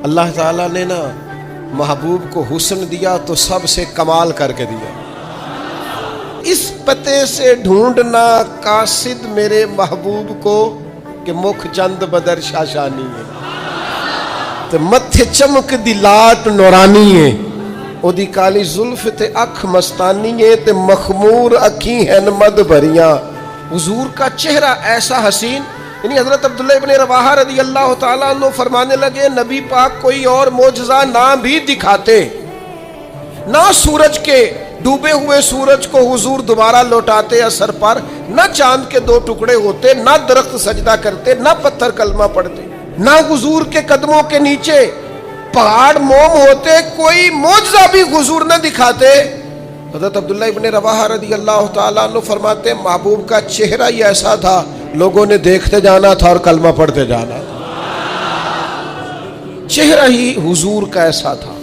اللہ تعالیٰ نے نا محبوب کو حسن دیا تو سب سے کمال کر کے دیا. اس پتے سے ڈھونڈنا قاصد میرے محبوب کو کہ مکھ چند بدر شاشانی ہے تے متھے چمک دی لاٹ نورانی ہے او دی کالی زلف تے اکھ مستانی ہے تے مخمور اکھی ہیں مد بھریاں. حضور کا چہرہ ایسا حسین. یعنی حضرت عبداللہ ابن رواحہ رضی اللہ تعالیٰ عنہ فرمانے لگے نبی پاک کوئی اور معجزہ نہ بھی دکھاتے، نہ سورج کے ڈوبے ہوئے سورج کو حضور دوبارہ لوٹاتے اثر پر، نہ چاند کے دو ٹکڑے ہوتے، نہ درخت سجدہ کرتے، نہ پتھر کلمہ پڑھتے، نہ حضور کے قدموں کے نیچے پہاڑ موم ہوتے، کوئی معجزہ بھی حضور نہ دکھاتے. حضرت عبداللہ ابن رواحہ رضی اللہ تعالیٰ عنہ فرماتے ہیں محبوب کا چہرہ ہی ایسا تھا، لوگوں نے دیکھتے جانا تھا اور کلمہ پڑھتے جانا تھا. چہرہ ہی حضور کا ایسا تھا.